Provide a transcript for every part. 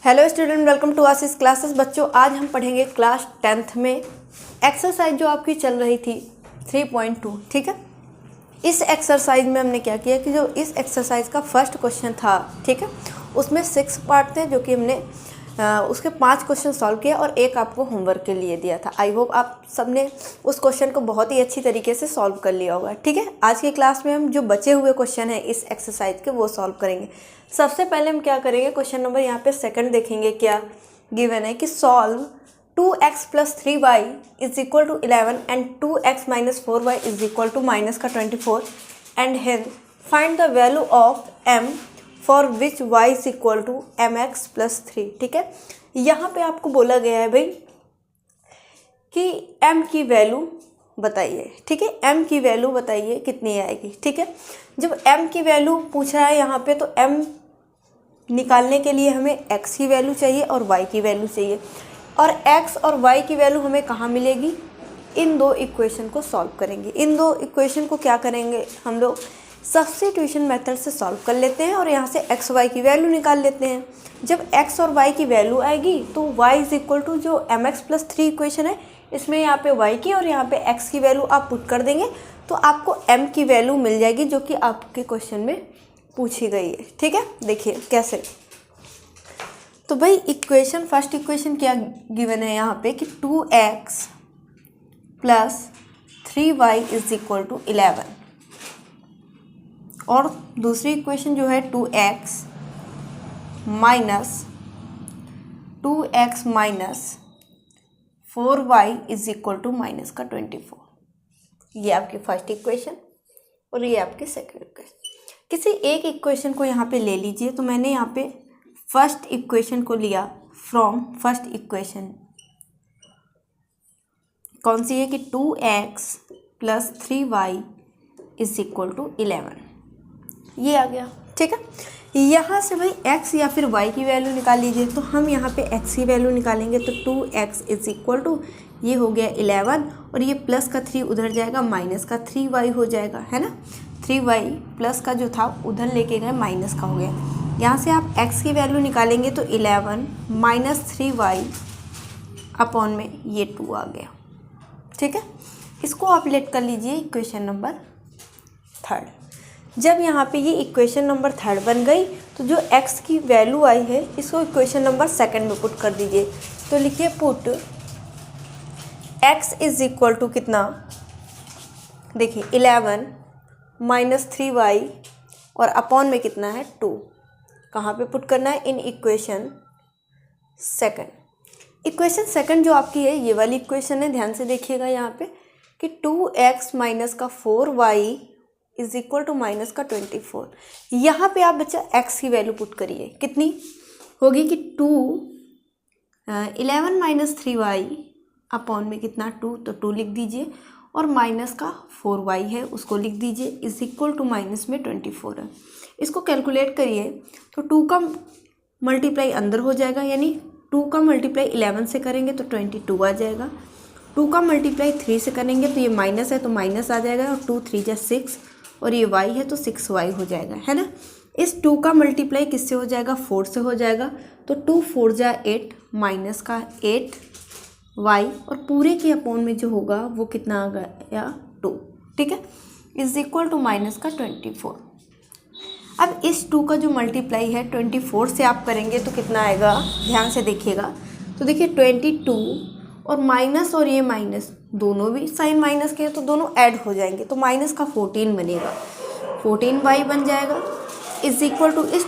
Hello student, welcome to Ashish classes. बच्चों, आज हम पढ़ेंगे क्लास 10th में एक्सरसाइज जो आपकी चल रही थी 3.2। ठीक है, इस एक्सरसाइज में हमने क्या किया कि जो इस एक्सरसाइज का फर्स्ट क्वेश्चन था, ठीक है, उसमें 6 पार्ट थे जो कि हमने उसके 5 क्वेश्चन सॉल्व किए और एक आपको होमवर्क के लिए दिया था। आई होप आप सबने उस क्वेश्चन को बहुत ही अच्छी तरीके से सॉल्व कर लिया होगा। ठीक है, आज की क्लास में हम जो बचे हुए क्वेश्चन हैं इस एक्सरसाइज के वो सॉल्व करेंगे। सबसे पहले हम क्या करेंगे, क्वेश्चन नंबर यहाँ पे सेकंड देखेंगे। क्या गिवन है कि solve 2x + 3y = 11 and 2x - 4y = -24 and hence find the value of m for which y = mx + 3। ठीक है, यहाँ पे आपको बोला गया है भाई कि m की वैल्यू बताइए। ठीक है, m की वैल्यू बताइए कितनी आएगी। ठीक है, जब m की वैल्यू पूछ रहा है यहाँ पे तो m निकालने के लिए हमें x की वैल्यू चाहिए और y की वैल्यू चाहिए, और x और y की वैल्यू हमें कहाँ मिलेगी, इन दो इक्वेशन को सॉल्व करेंगे। इन दो इक्वेशन को क्या करेंगे, हम लोग सब्स्टिट्यूशन मेथड से सॉल्व कर लेते हैं और यहाँ से x y की वैल्यू निकाल लेते हैं। जब x और y की वैल्यू आएगी तो y = जो mx + 3 इक्वेशन है इसमें यहाँ पे y की और यहाँ पे x की वैल्यू आप पुट कर देंगे तो आपको m की वैल्यू मिल जाएगी जो कि आपके क्वेश्चन में पूछी गई है। ठीक है, देखिए कैसे। तो भाई इक्वेशन, फर्स्ट इक्वेशन क्या गिवन है यहाँ पे कि 2x + 3y = 11 और दूसरी इक्वेशन जो है 2x - 4y = -24। ये आपकी फर्स्ट इक्वेशन और ये आपकी सेकंड इक्वेशन। किसी एक इक्वेशन को यहाँ पे ले लीजिए। तो मैंने यहाँ पे फर्स्ट इक्वेशन को लिया फ्रॉम फर्स्ट इक्वेशन, कौन सी है कि 2x + 3y = 11, ये आ गया। ठीक है, यहाँ से भाई x या फिर y की वैल्यू निकाल लीजिए। तो हम यहाँ पे x की वैल्यू निकालेंगे तो 2x = ये हो गया 11 और ये प्लस का 3 उधर जाएगा, माइनस का 3y हो जाएगा, है ना। 3y प्लस का जो था उधर लेके गए, माइनस का हो गया। यहाँ से आप x की वैल्यू निकालेंगे तो 11 - 3y अपॉन में ये 2 आ गया। ठीक है, इसको आप लेट कर लीजिए इक्वेशन नंबर 3। जब यहाँ पे ये इक्वेशन नंबर 3 बन गई तो जो x की वैल्यू आई है इसको इक्वेशन नंबर 2 में पुट कर दीजिए। तो लिखिए पुट x = कितना, देखिए 11 - 3y और अपॉन में कितना है 2, कहाँ पे पुट करना है, इन इक्वेशन 2। इक्वेशन 2 जो आपकी है ये वाली इक्वेशन है, ध्यान से देखिएगा यहाँ पे कि 2x - 4y = -24। यहाँ पे आप बच्चा x की वैल्यू पुट करिए, कितनी होगी कि 11 - 3y अपॉन में कितना 2, तो 2 लिख दीजिए और माइनस का 4y है उसको लिख दीजिए, = माइनस में 24 है। इसको कैलकुलेट करिए तो 2 का मल्टीप्लाई अंदर हो जाएगा, यानी 2 का मल्टीप्लाई 11 से करेंगे तो 22 आ जाएगा। 2 का मल्टीप्लाई 3 से करेंगे तो ये माइनस है तो माइनस आ जाएगा, और 2 3 × 6 और ये y है तो 6y हो जाएगा, है ना। इस 2 का मल्टीप्लाई किससे हो जाएगा, 4 से हो जाएगा। तो 2 4 × 8 माइनस का 8y और पूरे के अपॉन में जो होगा वो कितना आ गया 2। ठीक है, = माइनस का 24। अब इस 2 का जो मल्टीप्लाई है 24 से आप करेंगे तो कितना आएगा, ध्यान से देखिएगा। तो देखिए 22 और माइनस और ये माइनस दोनों भी साइन माइनस के हैं तो दोनों ऐड हो जाएंगे तो माइनस का 14 बनेगा, 14y बन जाएगा। = इस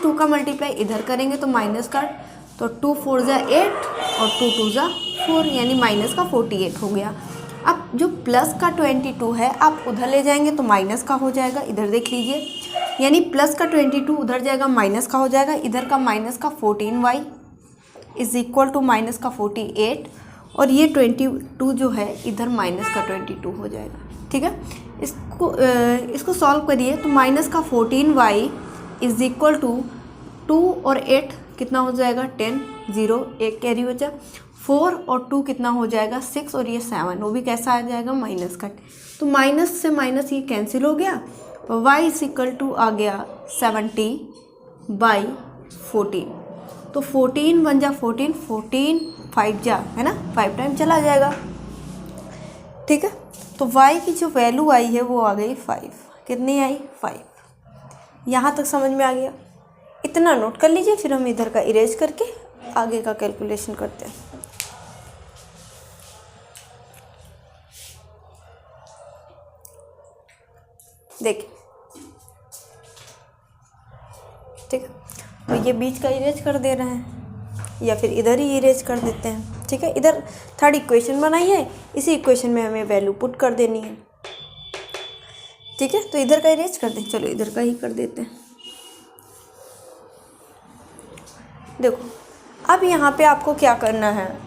2 का मल्टीप्लाई इधर करेंगे तो माइनस का, तो 2 4 × 8 और 2 2 × 4 यानी माइनस का 48 हो गया। अब जो प्लस का 22 है आप उधर ले जाएंगे तो माइनस का हो जाएगा, इधर देख लीजिए, यानी प्लस का 22 उधर जाएगा माइनस का हो जाएगा, इधर का माइनस का 14y = माइनस का 48 और ये 22 जो है इधर माइनस का 22 हो जाएगा। ठीक है, इसको सॉल्व करिए तो माइनस का 14y = 2 और 8 कितना हो जाएगा 10, 0 1 कैरी बचा, 4 और 2 कितना हो जाएगा 6 और ये 7, वो भी कैसा आ जाएगा माइनस का। तो माइनस से माइनस ये कैंसिल हो गया, y = आ गया 70/14। तो 14 1 जा 14, 14 5 जा, है ना, 5 टाइम चला जाएगा, ठीक है। तो y की जो वैल्यू आई है वो आ गई 5। कितनी आई? 5। यहाँ तक समझ में आ गया? इतना नोट कर लीजिए, फिर हम इधर का इरेज करके आगे का कैलकुलेशन करते हैं। देखिए, ठीक है, तो ये बीच का इरेज कर दे रहे हैं या फिर इधर ही इरेज कर देते हैं, ठीक है। इधर थर्ड इक्वेशन बनाई है, इसी इक्वेशन में हमें वैल्यू पुट कर देनी है, ठीक है। तो इधर का इरेज कर दें, चलो इधर का ही कर देते हैं। देखो, अब यहाँ पे आपको क्या करना है,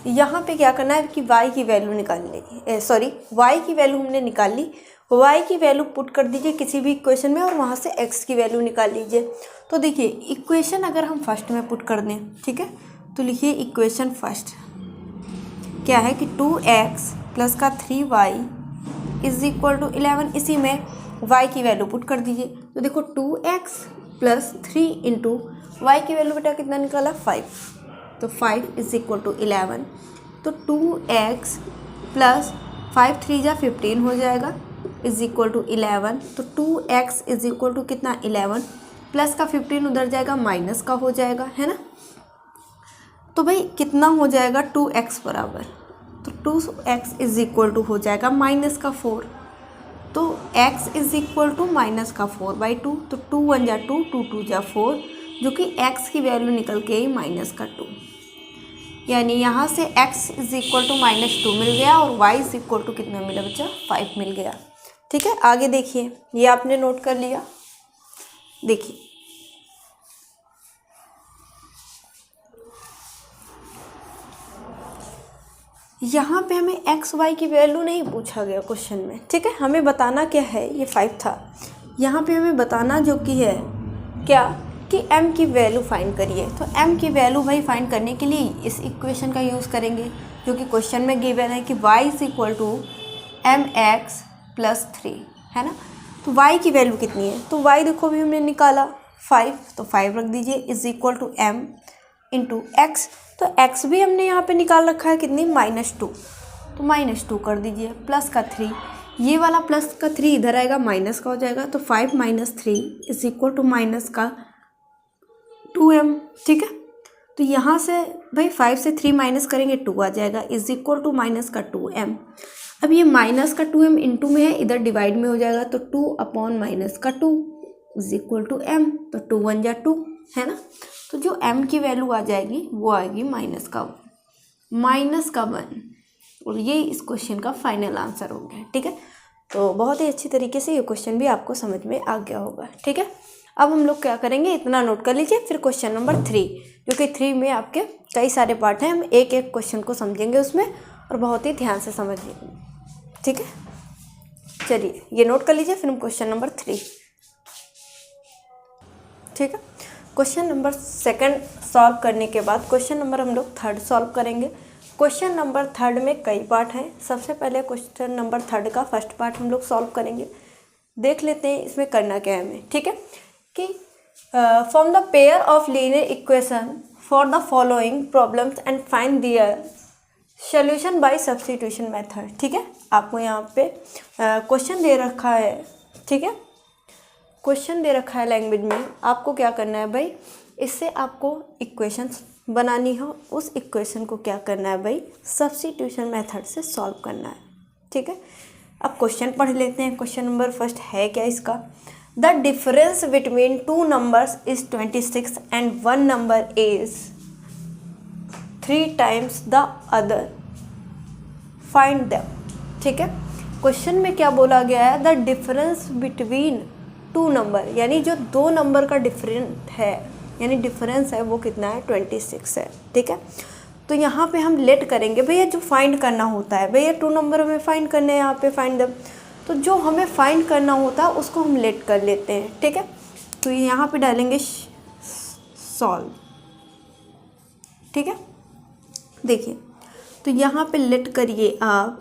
यहाँ पे क्या करना है कि y की वैल्यू निकालनी है, सॉरी y की वैल्यू हमने निकाल ली, y की वैल्यू पुट कर दीजिए किसी भी इक्वेशन में और वहाँ से x की वैल्यू निकाल लीजिए। तो देखिए, इक्वेशन अगर हम फर्स्ट में पुट कर दें, ठीक है, तो लिखिए इक्वेशन फर्स्ट क्या है कि 2x प्लस का 3y इज इक्वल टू 11। इसी में y की वैल्यू पुट कर दीजिए। तो देखो 2x प्लस 3 इंटू वाई की वैल्यू बेटा कितना निकाला? 5। तो 5 इज इक्वल टू 11। तो 2x प्लस 5 3 जा 15 हो जाएगा इज इक्वल टू 11। तो 2x इज इक्वल टू कितना? 11 प्लस का 15 उधर जाएगा, माइनस का हो जाएगा, है ना। तो भाई कितना हो जाएगा? 2x बराबर, तो 2x इज इक्वल टू हो जाएगा माइनस का 4। तो x is equal to minus का 4/2। तो 2 1 जा 2, 2 2 जा 4, जो कि x की वैल्यू निकल के आई माइनस का 2। यानी यहाँ से x इज इक्वल टू -2 मिल गया और y इज इक्वल टू कितना मिला बच्चा? 5 मिल गया, ठीक है। आगे देखिए, ये आपने नोट कर लिया। देखिए, यहाँ पे हमें एक्स वाई की वैल्यू नहीं पूछा गया क्वेश्चन में, ठीक है। हमें बताना क्या है, ये 5 था, यहाँ पे हमें बताना जो कि है क्या कि m की वैल्यू फाइंड करिए। तो m की वैल्यू भाई फाइंड करने के लिए इस इक्वेशन का यूज़ करेंगे जो कि क्वेश्चन में गिवन है कि y is equal to mx plus 3, है ना। तो y की वैल्यू कितनी है? तो y देखो भी हमने निकाला 5, तो 5 रख दीजिए is equal to m into x. तो x भी हमने यहाँ पे निकाल रखा है कितनी? -2। तो -2 कर दीजिए प्लस का 3, ये वाला प्लस का 3 इधर आएगा, माइनस का हो जाएगा। तो 5 - 3 इज इक्वल टू माइनस का 2m, ठीक है। तो यहाँ से भाई 5 से 3 माइनस करेंगे 2 आ जाएगा इज इक्वल टू माइनस का 2m। अब ये माइनस का 2m इंटू में है, इधर डिवाइड में हो जाएगा, तो 2/-2 इज इक्वल टू m। तो 2 1 जा 2, है ना। तो जो m की वैल्यू आ जाएगी वो आएगी -1, और ये इस क्वेश्चन का फाइनल आंसर हो गया, ठीक है। तो बहुत ही अच्छी तरीके से ये क्वेश्चन भी आपको समझ में आ गया होगा, ठीक है। अब हम लोग क्या करेंगे, इतना नोट कर लीजिए। फिर क्वेश्चन नंबर 3, जो कि 3 में आपके कई सारे पार्ट हैं, हम एक एक क्वेश्चन को समझेंगे उसमें और बहुत ही ध्यान से समझिए, ठीक है। चलिए ये नोट कर लीजिए, फिर हम क्वेश्चन नंबर 3, ठीक है। क्वेश्चन नंबर 2 सॉल्व करने के बाद क्वेश्चन नंबर हम लोग 3 सॉल्व करेंगे। क्वेश्चन नंबर 3 में कई पार्ट हैं। सबसे पहले क्वेश्चन नंबर 3 का फर्स्ट पार्ट हम लोग सॉल्व करेंगे। देख लेते हैं इसमें करना क्या है हमें, ठीक है। कि form the pair of linear equation for the following problems and find their solution by substitution method, ठीक है। आपको यहाँ पे क्वेश्चन दे रखा है, ठीक है, क्वेश्चन दे रखा है लैंग्वेज में। आपको क्या करना है भाई, इससे आपको इक्वेशंस बनानी हो, उस इक्वेशन को क्या करना है भाई, सब्स्टिट्यूशन मेथड से सॉल्व करना है, ठीक है। अब क्वेश्चन पढ़ लेते हैं। क्वेश्चन नंबर फर्स्ट है क्या इसका? The difference between 2 numbers is 26 and 1 number is 3 times the other, find them, ठीक है। क्वेश्चन में क्या बोला गया है? द डिफरेंस बिटवीन 2 नंबर, यानी जो 2 नंबर का डिफरेंट है, यानी डिफरेंस है वो कितना है? 26 है, ठीक है। तो यहाँ पे हम लेट करेंगे भैया, जो फाइंड करना होता है भैया 2 नंबर हमें फाइंड करने हैं, यहाँ पे फाइंड देम। तो जो हमें फाइंड करना होता है उसको हम लेट कर लेते हैं, ठीक है। तो यहाँ पे डालेंगे सॉल्व, ठीक है। देखिए, तो यहाँ पे लेट करिए आप,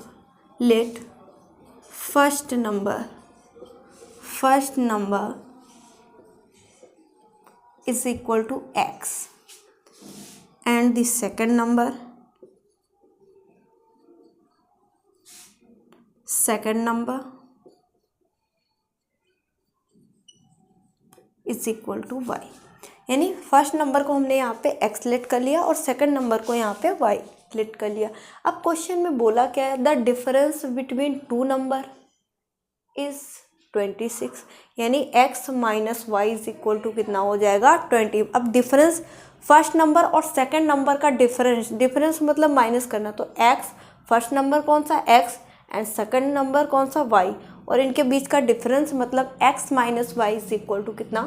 let first number is equal to x, and the second number is equal to y. यानी फर्स्ट नंबर को हमने यहाँ पे x लेट कर लिया और सेकंड नंबर को यहाँ पे y लेट कर लिया। अब क्वेश्चन में बोला क्या है, the difference between two number is 26, यानी x minus y is equal to कितना हो जाएगा 20। अब डिफरेंस फर्स्ट नंबर और सेकंड नंबर का डिफरेंस मतलब माइनस करना, तो x फर्स्ट नंबर कौन सा x एंड सेकंड नंबर कौन सा y, और इनके बीच का डिफरेंस मतलब x minus y is equal to कितना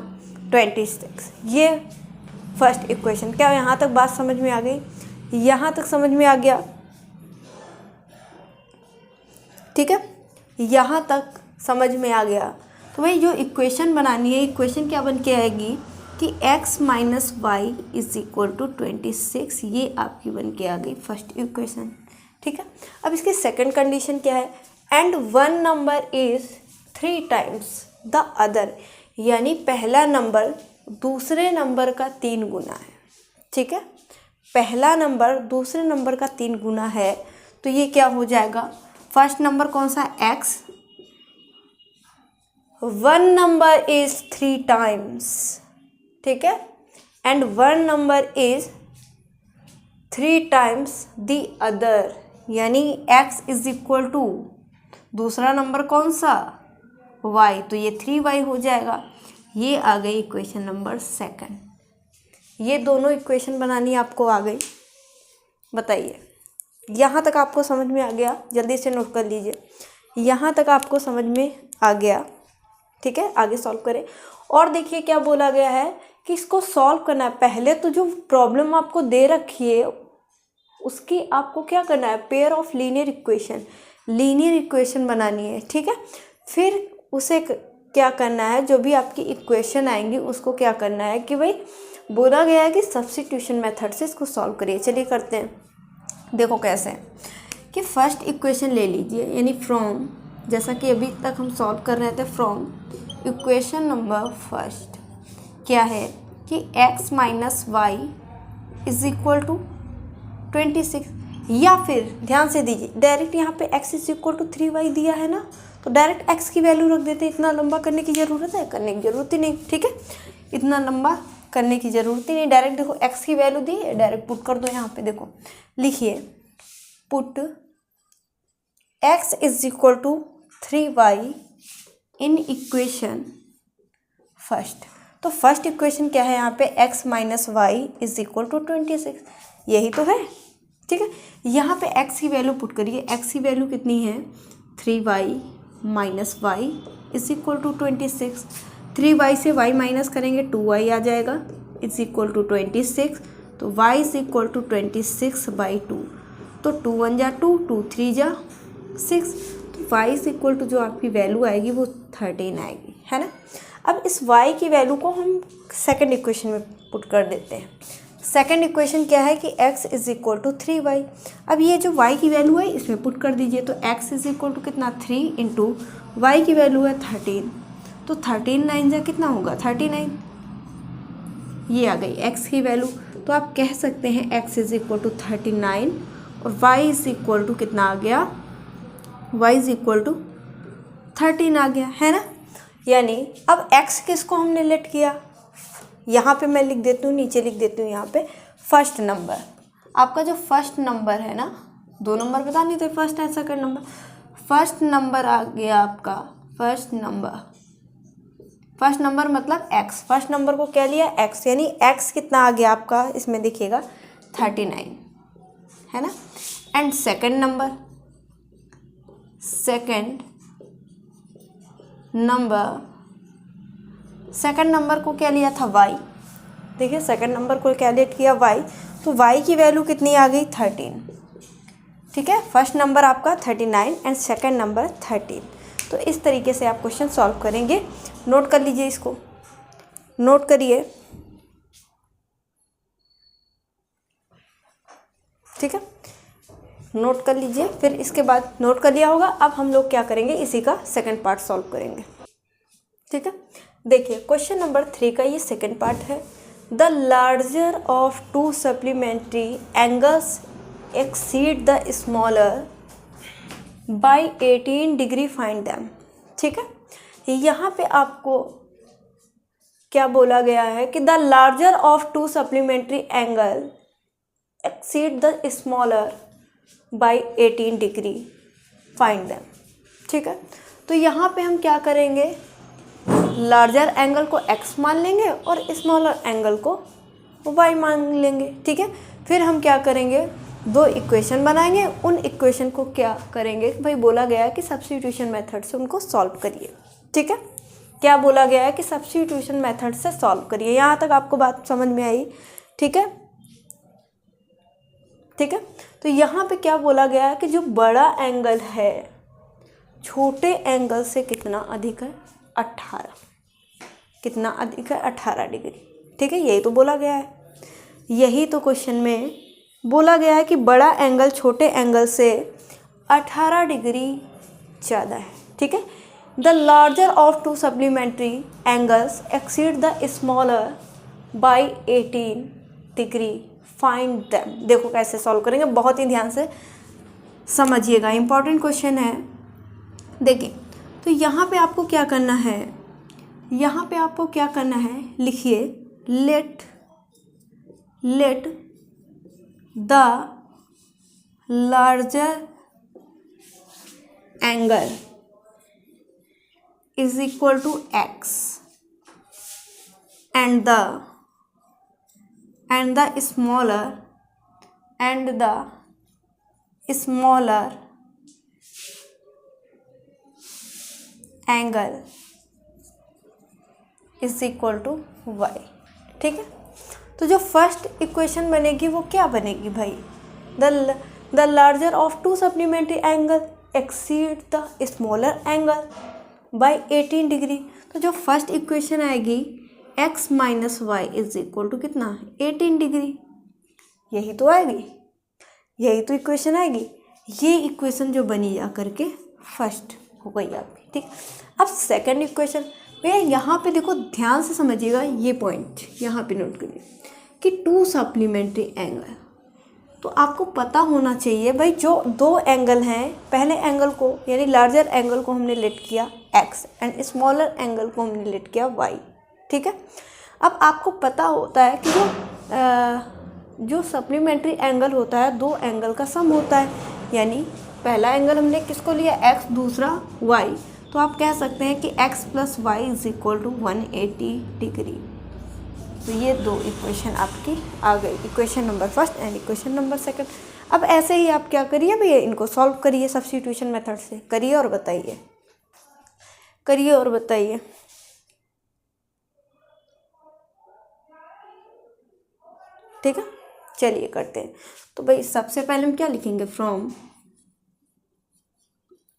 26। ये फर्स्ट इक्वेशन। क्या यहाँ तक बात समझ में आ गई? यहाँ तक समझ में आ गया? ठीक है, यहाँ तक समझ में आ गया। तो भाई जो इक्वेशन बनानी है, इक्वेशन क्या बन के आएगी कि x minus y is equal to 26, ये आपकी बन के आ गई फर्स्ट इक्वेशन। ठीक है, अब इसकी सेकंड कंडीशन क्या है, and one number is 3 times the other, यानी पहला नंबर दूसरे नंबर का 3 गुना है। ठीक है, पहला नंबर दूसरे नंबर का 3 गुना है, तो ये क्या हो जाएगा, फर्स्ट नंबर कौन सा x, one number is 3 times, ठीक है, and one number is 3 times the other, यानी x इज इक्वल टू दूसरा नंबर कौन सा y, तो ये 3y हो जाएगा। ये आ गई इक्वेशन नंबर सेकंड। ये दोनों इक्वेशन बनानी आपको आ गई। बताइए यहाँ तक आपको समझ में आ गया? जल्दी से नोट कर लीजिए, यहाँ तक आपको समझ में आ गया? ठीक है, आगे सॉल्व करें। और देखिए क्या बोला गया है कि इसको सॉल्व करना है। पहले तो जो प्रॉब्लम आपको दे रखी है उसकी आपको क्या करना है, पेयर ऑफ लीनियर इक्वेशन बनानी है। ठीक है, फिर उसे क्या करना है, जो भी आपकी इक्वेशन आएंगी उसको क्या करना है कि भाई बोला गया है कि सब्स्टिट्यूशन मेथड से इसको सॉल्व करिए। चलिए करते हैं। देखो कैसे कि फर्स्ट इक्वेशन ले लीजिए, यानी फ्रॉम, जैसा कि अभी तक हम सॉल्व कर रहे थे, फ्रॉम इक्वेशन नंबर फर्स्ट क्या है कि x minus y is equal to 26, या फिर ध्यान से दीजिए डायरेक्ट यहाँ पे x is equal to 3y दिया है ना, तो डायरेक्ट x की वैल्यू रख देते। इतना लंबा करने की ज़रूरत है? करने की ज़रूरत ही नहीं। ठीक है, इतना लंबा करने की ज़रूरत ही नहीं। डायरेक्ट देखो x की वैल्यू दी है, डायरेक्ट पुट कर दो। यहाँ पे देखो लिखिए put x is equal to 3y in equation first. तो फर्स्ट इक्वेशन क्या है यहाँ पे, x minus y is equal to 26, यही तो है। ठीक है, यहाँ पे x की वैल्यू पुट करिए। x की वैल्यू कितनी है, 3y minus y is equal to 26। 3y से y माइनस करेंगे 2y आ जाएगा इज इक्वल टू 26। तो y इज इक्वल टू 26/2, तो 2 1 जा 2, 2 3 जा 6, तो y इज इक्वल टू जो आपकी वैल्यू आएगी वो 13 आएगी, है ना। अब इस y की वैल्यू को हम सेकंड इक्वेशन में पुट कर देते हैं। सेकंड इक्वेशन क्या है कि x is equal to 3y। अब ये जो y की वैल्यू है इसमें पुट कर दीजिए, तो x इज इक्वल टू कितना, 3 इंटू y की वैल्यू है 13, तो 13 9 जा कितना होगा, 39। ये आ गई x की वैल्यू। तो आप कह सकते हैं x इज इक्वल टू 39 और y इज इक्वल टू कितना आ गया, y इज इक्वल टू 13 आ गया, है ना। यानी अब x किसको हमने लेट किया, यहाँ पे मैं लिख देती हूँ, नीचे लिख देती हूँ यहाँ पे फर्स्ट नंबर। आपका जो फर्स्ट नंबर है ना, 2 नंबर बता नहीं थे, first and second number. First number आ गया आपका फर्स्ट नंबर मतलब x। फर्स्ट नंबर को क्या लिया, x, यानी x कितना आ गया आपका, इसमें देखिएगा 39, है ना। एंड सेकंड नंबर को क्या लिया था, y। देखिए सेकंड नंबर को क्या लेट किया, y, तो y की वैल्यू कितनी आ गई, 13। ठीक है, फर्स्ट नंबर आपका 39 एंड सेकंड नंबर 13। तो इस तरीके से आप क्वेश्चन सॉल्व करेंगे। नोट कर लीजिए, इसको नोट करिए। ठीक है, नोट कर लीजिए। फिर इसके बाद नोट कर लिया होगा, अब हम लोग क्या करेंगे, इसी का सेकंड पार्ट सॉल्व करेंगे। ठीक है, देखिए क्वेश्चन नंबर 3 का ये सेकंड पार्ट है। The larger of two supplementary angles exceed the smaller by 18 degree find them. ठीक है, यहाँ पे आपको क्या बोला गया है कि the larger of two supplementary angle exceed the smaller by 18 degree find them. ठीक है, तो यहाँ पे हम क्या करेंगे, लार्जर एंगल को x मान लेंगे और स्मॉलर एंगल को y मान लेंगे। ठीक है, फिर हम क्या करेंगे, दो इक्वेशन बनाएंगे, उन इक्वेशन को क्या करेंगे भाई, बोला गया है कि सब्स्टिट्यूशन मेथड से उनको सॉल्व करिए। ठीक है, क्या बोला गया है कि सब्स्टिट्यूशन मेथड से सॉल्व करिए। यहाँ तक आपको बात समझ में आई। ठीक है, ठीक है, तो यहाँ पे क्या बोला गया है कि जो बड़ा एंगल है छोटे एंगल से कितना अधिक है, 18। कितना अधिक है, 18 डिग्री। ठीक है, यही तो बोला गया है, यही तो क्वेश्चन में बोला गया है कि बड़ा एंगल छोटे एंगल से 18 डिग्री ज़्यादा है। ठीक है, the larger of two supplementary angles exceed the smaller by 18 degree find them. देखो कैसे सॉल्व करेंगे, बहुत ही ध्यान से समझिएगा, इंपॉर्टेंट क्वेश्चन है। देखिए, तो यहाँ पे आपको क्या करना है, यहाँ पे आपको क्या करना है, लिखिए let the larger angle is equal to x and the smaller angle is equal to y। ठीक है, तो जो फर्स्ट इक्वेशन बनेगी वो क्या बनेगी भाई, the larger of two supplementary angle exceed the smaller angle by 18 degree. तो जो फर्स्ट इक्वेशन आएगी x minus y is equal to कितना, 18 डिग्री। यही तो आएगी, यही तो इक्वेशन आएगी। ये इक्वेशन जो बनी जा करके फर्स्ट हो गई आपकी। ठीक, अब सेकंड इक्वेशन भैया यहाँ पे देखो ध्यान से समझिएगा, ये पॉइंट यहाँ पे नोट करिए कि टू सप्लीमेंट्री एंगल, तो आपको पता होना चाहिए भाई जो दो एंगल हैं, पहले एंगल को यानी लार्जर एंगल को हमने लेट किया x एंड स्मॉलर एंगल को हमने लेट किया y। ठीक है, अब आपको पता होता है कि जो सप्लीमेंट्री एंगल होता है दो एंगल का सम होता है, यानी पहला एंगल हमने किसको लिया x, दूसरा y, तो आप कह सकते हैं कि x plus y is equal to 180 degree. तो ये दो इक्वेशन आपकी आ गई, equation number first and equation number second. अब ऐसे ही आप क्या करिए भैया, इनको सॉल्व करिए सब्स्टिट्यूशन मेथड से, करिए और बताइए, करिए और बताइए। ठीक है, चलिए करते हैं। तो भाई सबसे पहले हम क्या लिखेंगे, from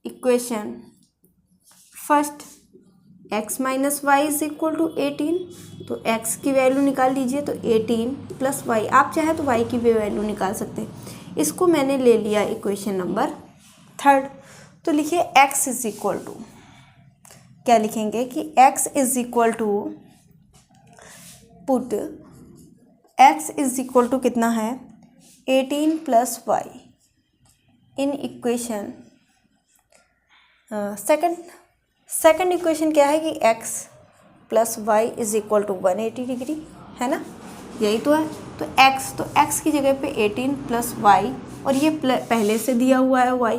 equation first x minus y is equal to 18, तो x की वैल्यू निकाल लीजिए, तो 18 प्लस वाई, आप चाहे तो y की भी वैल्यू निकाल सकते हैं। इसको मैंने ले लिया इक्वेशन नंबर थर्ड, तो लिखिए x इज इक्वल टू, क्या लिखेंगे कि x is equal to, put x is equal to कितना है, 18 plus y in equation second equation क्या है कि x plus y is equal to 180 degree, है ना, यही तो है। तो x की जगह पे 18 प्लस वाई, और ये पहले से दिया हुआ है y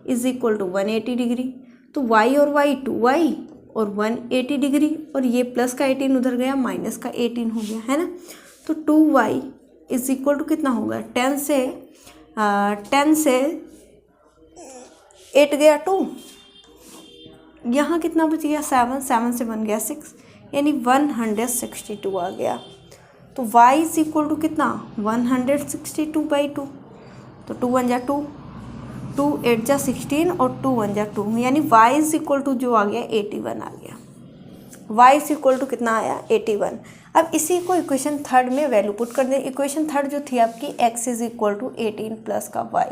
is equal to 180 degree, तो y और y 2y और 180 डिग्री, और ये प्लस का 18 उधर गया, माइनस का 18 हो गया, है ना। तो 2y इज इक्वल टू कितना होगा, 10 से 8 गया 2, यहाँ कितना बच गया 7 से 1 गया 6, यानी 162 आ गया। तो y इज इक्वल टू कितना, 162 बाई 2, तो 2 1 जा 2, 2 8 जा 16 और 2 1 जा 2, यानी y इज इक्वल टू जो आ गया 81 आ गया। y इज इक्वल टू कितना आया, 81। अब इसी को इक्वेशन थर्ड में वैल्यू पुट कर दें। इक्वेशन थर्ड जो थी आपकी x is equal to 18 plus का y,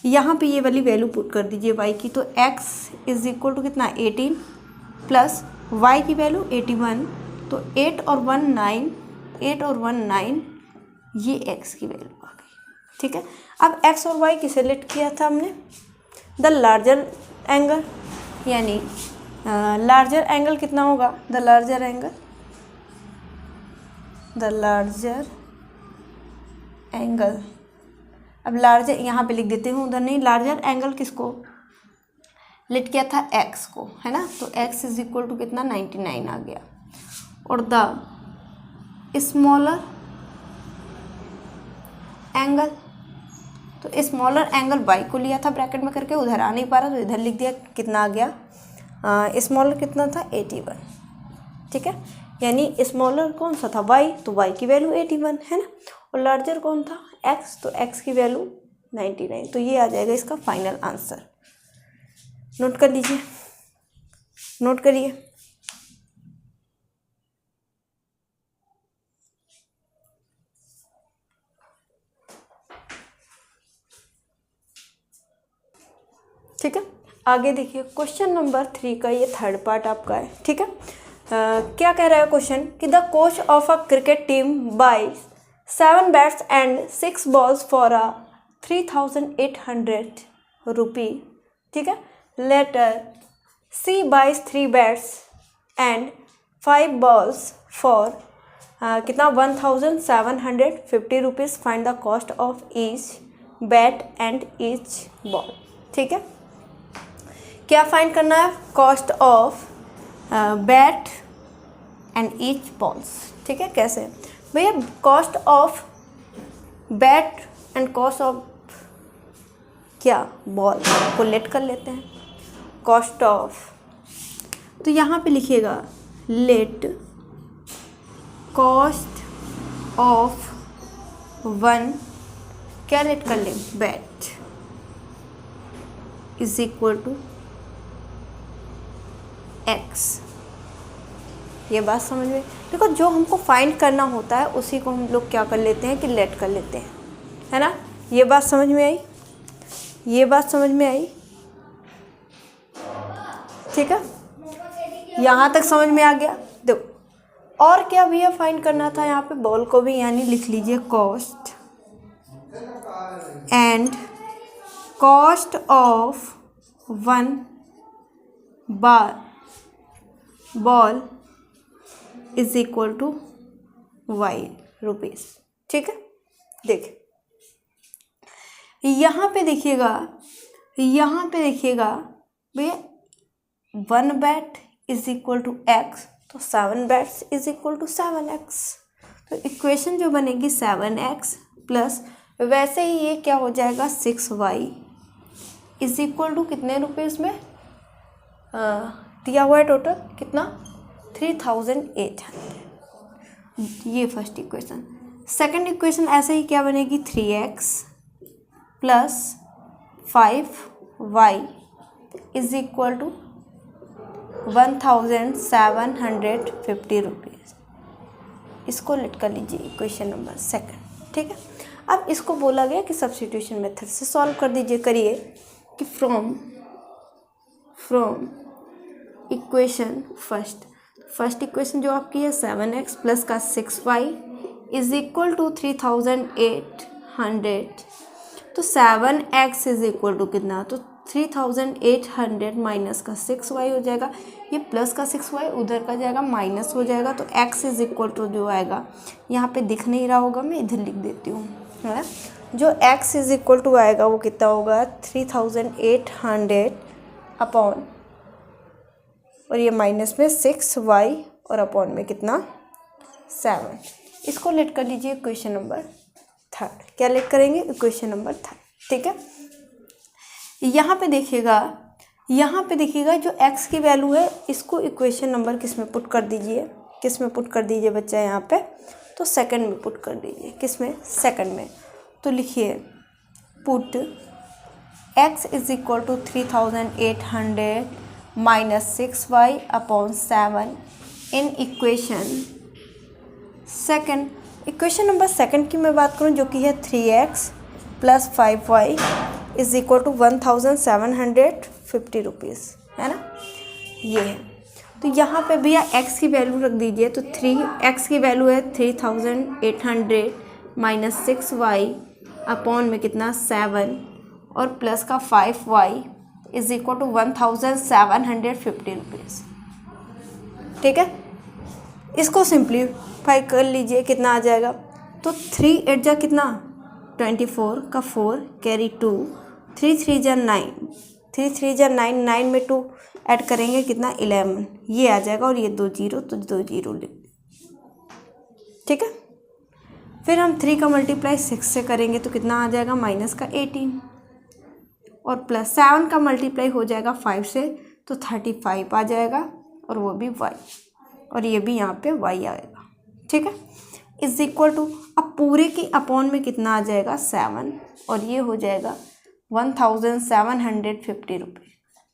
यहाँ पे ये वाली वैल्यू पुट कर दीजिए y की, तो x इज इक्वल टू कितना 18 प्लस y की वैल्यू 81, तो 8 और 1 9 8 और 1 9, ये x की वैल्यू आ गई। ठीक है, अब x और y किसे लेट किया था हमने? द लार्जर एंगल, यानी लार्जर एंगल कितना होगा? द लार्जर एंगल, अब लार्जर यहाँ पे लिख देते हूँ, उधर नहीं। लार्जर एंगल किसको लेट किया था? x को, है ना। तो x इज इक्वल टू कितना? 99 आ गया। और द स्मॉलर एंगल, तो स्मॉलर एंगल y को लिया था ब्रैकेट में करके, उधर आ नहीं पा रहा तो इधर लिख दिया। कितना आ गया? स्मॉलर कितना था? 81। ठीक है, यानी स्मॉलर कौन सा था? y, तो y की वैल्यू 81 है ना। और लार्जर कौन था? x, तो x की वैल्यू 99। तो ये आ जाएगा इसका फाइनल आंसर। नोट कर लीजिए, नोट करिए। ठीक है, आगे देखिए क्वेश्चन नंबर 3 का ये थर्ड पार्ट आपका है। ठीक है, क्या कह रहा है क्वेश्चन कि the coach of a cricket team buy 7 bats and 6 balls for a 3800 rupee. ठीक है, later she buys 3 bats and 5 balls for कितना? 1750 rupees. Find the cost of each bat and each ball. ठीक है, क्या find करना है? Cost of bat and each balls. ठीक है, कैसे भैया? Cost of bat and cost of क्या? बॉल को लेट कर लेते हैं। कॉस्ट ऑफ, तो यहाँ पे लिखिएगा लेट कॉस्ट ऑफ वन, क्या लेट कर लें? Bat is equal to x। ये बात समझ में? देखो, जो हमको फाइंड करना होता है उसी को हम लोग क्या कर लेते हैं कि लेट कर लेते हैं, है ना। ये बात समझ में आई? ये बात समझ में आई? ठीक है, यहाँ तक समझ में आ गया। देखो, और क्या भैया फाइंड करना था यहाँ पे? बॉल को भी, यानी लिख लीजिए cost and cost of one ball is equal to y rupees. ठीक है, देखिए यहाँ पे देखिएगा, यहाँ पे देखिएगा भैया 1 bat is equal to x, तो 7 bats is equal to 7x। तो इक्वेशन जो बनेगी 7x प्लस, वैसे ही ये क्या हो जाएगा? 6y इज इक्वल टू कितने रुपीज़ में दिया हुआ है? टोटल कितना? 3800। ये फर्स्ट इक्वेशन। सेकंड इक्वेशन ऐसे ही क्या बनेगी? 3x plus 5y is equal to 1750 rupees. इसको लेट कर लीजिए इक्वेशन नंबर सेकंड। ठीक है, अब इसको बोला गया कि सब्स्टिट्यूशन मेथड से सॉल्व कर दीजिए। करिए कि फ्रॉम इक्वेशन फर्स्ट इक्वेशन जो आपकी है 7x प्लस का 6y इज इक्वल टू 3800। तो 7x इज इक्वल टू कितना? तो 3800 माइनस का 6y हो जाएगा। ये प्लस का 6y उधर का जाएगा, माइनस हो जाएगा। तो x इज इक्वल टू जो आएगा, यहाँ पे दिख नहीं रहा होगा, मैं इधर लिख देती हूँ, है ना। जो x इज इक्वल टू आएगा वो कितना होगा? 3800 अपॉन, और ये माइनस में 6y और अपॉन में कितना? 7। इसको लेट कर लीजिए इक्वेशन नंबर थर्ड। क्या लेट करेंगे? Equation number third. ठीक है, यहाँ पे देखिएगा जो x की वैल्यू है इसको इक्वेशन नंबर किस में पुट कर दीजिए? किस में पुट कर दीजिए बच्चा? यहाँ पे तो सेकंड में पुट कर दीजिए। किस में? सेकंड में। तो लिखिए put x is equal to 3800 minus 6y upon 7 in equation second. Equation number second की मैं बात करूं जो कि है 3x plus 5y is equal to 1750 rupees, है ना। ये है। तो यहाँ पे भैया x की वैल्यू रख दीजिए। तो 3x की वैल्यू है 3800 माइनस 6y अपॉन में कितना 7 और प्लस का 5y is equal to 1750 rupees. ठीक है, इसको सिंप्लीफाई कर लीजिए, कितना आ जाएगा। तो 3 8 जा कितना 24 का 4 कैरी 2, 3 3 जा 9, 3 3 जा 9, 9 में 2 ऐड करेंगे कितना 11, ये आ जाएगा। और ये 2 जीरो तो 2 जीरो लिख, ठीक है। फिर हम 3 का मल्टीप्लाई 6 से करेंगे तो कितना आ जाएगा माइनस का 18 और प्लस 7 का मल्टीप्लाई हो जाएगा 5 से तो 35 आ जाएगा और वो भी y और ये भी यहाँ पे y आएगा। ठीक है, इज इक्वल टू अब पूरे के अपॉन में कितना आ जाएगा 7 और ये हो जाएगा 1750 रुपये।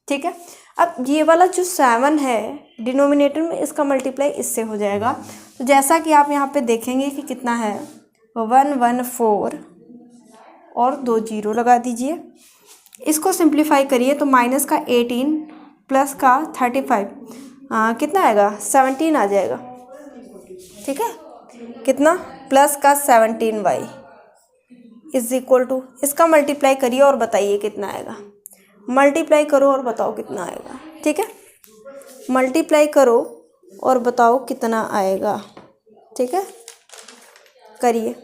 ठीक है, अब ये वाला जो 7 है डिनोमिनेटर में, इसका मल्टीप्लाई इससे हो जाएगा। तो जैसा कि आप यहाँ पे देखेंगे कि कितना है 114 और 2 जीरो लगा दीजिए। इसको सिंप्लीफाई करिए तो माइनस का 18 प्लस का 35 कितना आएगा 17 आ जाएगा। ठीक है, कितना प्लस का 17y इज इक्वल टू, इसका मल्टीप्लाई करिए और बताइए कितना आएगा। मल्टीप्लाई करो और बताओ कितना आएगा। ठीक है, मल्टीप्लाई करो और बताओ कितना आएगा। ठीक है, करिए।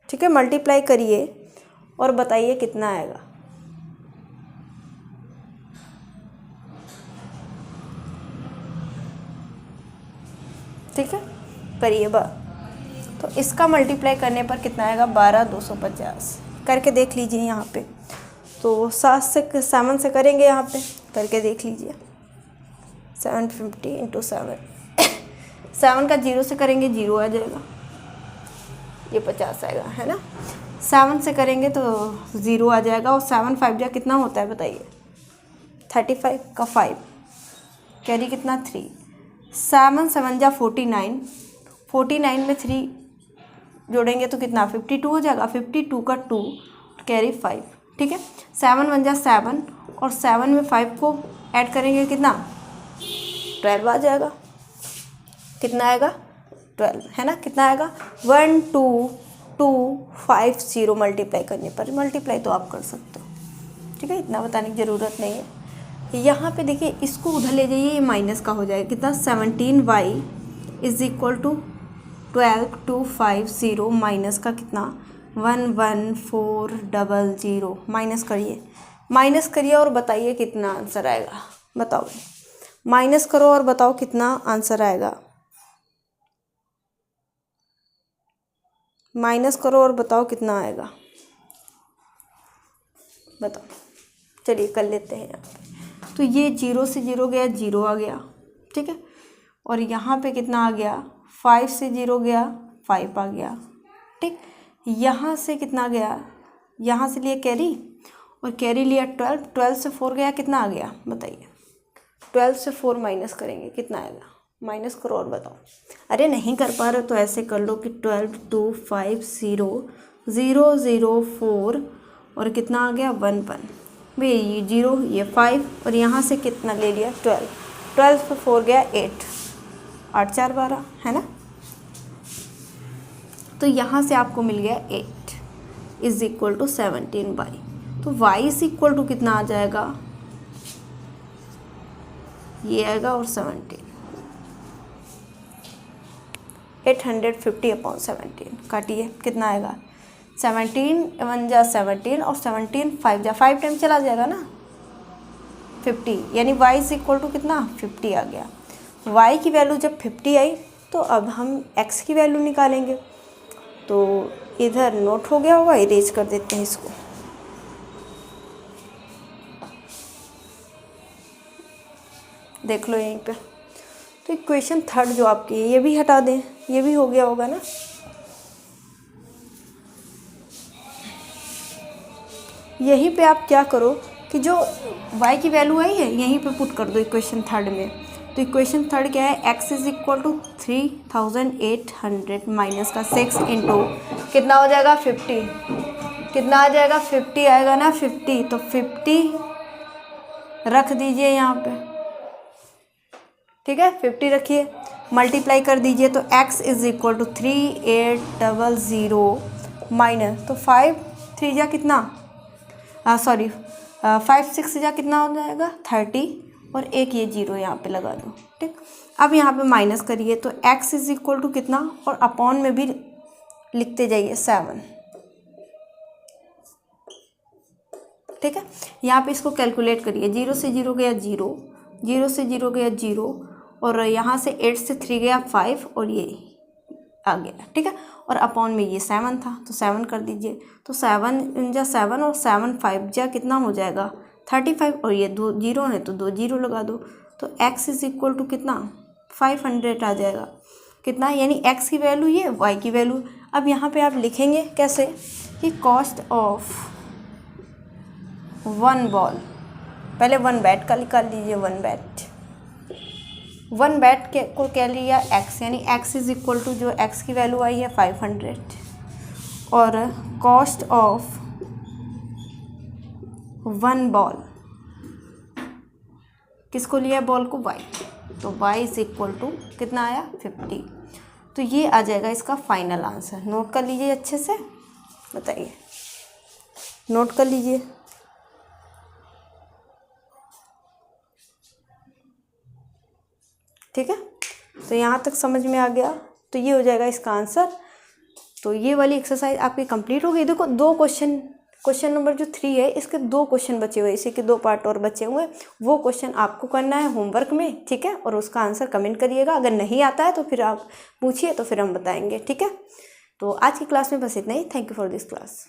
ठीक है, मल्टीप्लाई करिए और बताइए कितना आएगा। ठीक है, करिए तो इसका मल्टीप्लाई करने पर कितना आएगा 12250 करके देख लीजिए यहाँ पे। तो 7 से करेंगे यहाँ पे, करके देख लीजिए 750 इंटू 7 7 का 0 से करेंगे 0 आ जाएगा, ये 50 आएगा, है ना। 7 से करेंगे तो 0 आ जाएगा और 7 5 जा कितना होता है बताइए 35 का 5 कैरी कितना 3, 7 7 जा 49, 49 में 3 जोड़ेंगे तो कितना 52 हो जाएगा, 52 का 2 कैरी 5। ठीक है, 7 1 जा 7 और 7 में 5 को ऐड करेंगे कितना 12 आ जाएगा। कितना आएगा 12, है ना। कितना आएगा 12250 मल्टीप्लाई करने पर, मल्टीप्लाई तो आप कर सकते हो। ठीक है, इतना बताने की ज़रूरत नहीं है। यहाँ पे देखिए, इसको उधर ले जाइए, ये माइनस का हो जाएगा कितना 17y is equal to 12250 minus का कितना 11400, माइनस करिए और बताइए कितना आंसर आएगा। बताओ, माइनस करो और बताओ कितना आंसर आएगा। माइनस करो और बताओ कितना आएगा, बताओ। चलिए कर लेते हैं यहाँ पे। तो ये 0 से 0 गया, 0 आ गया। ठीक है, और यहाँ पे कितना आ गया 5 से 0 गया, 5 आ गया। ठीक, यहाँ से कितना गया, यहाँ से लिए कैरी और कैरी लिया 12, 12 से 4 गया, कितना आ गया बताइए। 12 से 4 माइनस करेंगे, कितना आएगा, माइनस करो और बताओ। अरे नहीं कर पा रहे तो ऐसे कर लो कि 12250 और कितना आ गया 1 भाई, ये 0 ये 5 और यहाँ से कितना ले लिया 12, 12 से 4 गया 8, 8 4 12, है ना। तो यहाँ से आपको मिल गया 8 इज इक्वल टू 17y। तो y इज इक्वल टू कितना आ जाएगा, ये आएगा और 17, 850/17 काटिए, कितना आएगा 17 1 जा 17 और 17 5 जा 5 टाइम चला जाएगा ना 50, यानी y इज इक्वल टू कितना 50 आ गया। y की वैल्यू जब 50 आई तो अब हम x की वैल्यू निकालेंगे। तो इधर नोट हो गया होगा, इरेज कर देते हैं इसको। देख लो यहीं पे। तो इक्वेशन 3 जो आपकी है ये भी हटा दें, ये भी हो गया होगा ना। यहीं पे आप क्या करो कि जो y की वैल्यू आई है यहीं पे पुट कर दो इक्वेशन 3 में। तो इक्वेशन थर्ड क्या है, x is equal to 3800 minus का 6 इंटू कितना हो जाएगा 50, कितना आ जाएगा 50 आएगा ना 50, तो 50 रख दीजिए यहाँ पे, ठीक है 50 रखिए, मल्टीप्लाई कर दीजिए तो x is equal to 3800 minus, तो 5 3 जा कितना, सॉरी 5 6 जा कितना हो जाएगा 30, और एक ये जीरो यहाँ पे लगा दो, ठीक। अब यहाँ पे माइनस करिए तो x इज इक्वल टू कितना, और अपॉन में भी लिखते जाइए 7, ठीक है। यहाँ पे इसको कैलकुलेट करिए, 0 से 0 गया 0, 0 से 0 गया 0, और यहाँ से 8 से 3 गया 5, और ये आ गया, ठीक है। और अपॉन में ये 7 था तो 7 कर दीजिए, तो 7 जा 7 और 7 5 जा कितना हो जाएगा 35, और ये 2 जीरो है तो 2 जीरो लगा दो, तो x इज इक्वल टू कितना 500 आ जाएगा, कितना, यानी x की वैल्यू ये y की वैल्यू। अब यहाँ पे आप लिखेंगे कैसे कि कॉस्ट ऑफ 1 बॉल, पहले 1 बैट का निकाल लीजिए, 1 बैट के को क्या लिया x, यानी x इज इक्वल टू जो x की वैल्यू आई है 500, और कॉस्ट ऑफ 1 बॉल किसको लिया, बॉल को y, तो y इज इक्वल टू कितना आया 50, तो ये आ जाएगा इसका फाइनल आंसर। नोट कर लीजिए अच्छे से, बताइए, नोट कर लीजिए। ठीक है, तो यहाँ तक समझ में आ गया, तो ये हो जाएगा इसका आंसर। तो ये वाली एक्सरसाइज आपकी कंप्लीट हो गई। देखो 2 क्वेश्चन नंबर जो 3 है इसके 2 क्वेश्चन बचे हुए, इसी के 2 पार्ट और बचे हुए, वो क्वेश्चन आपको करना है होमवर्क में, ठीक है, और उसका आंसर कमेंट करिएगा। अगर नहीं आता है तो फिर आप पूछिए, तो फिर हम बताएंगे, ठीक है। तो आज की क्लास में बस इतना ही। Thank you for this class.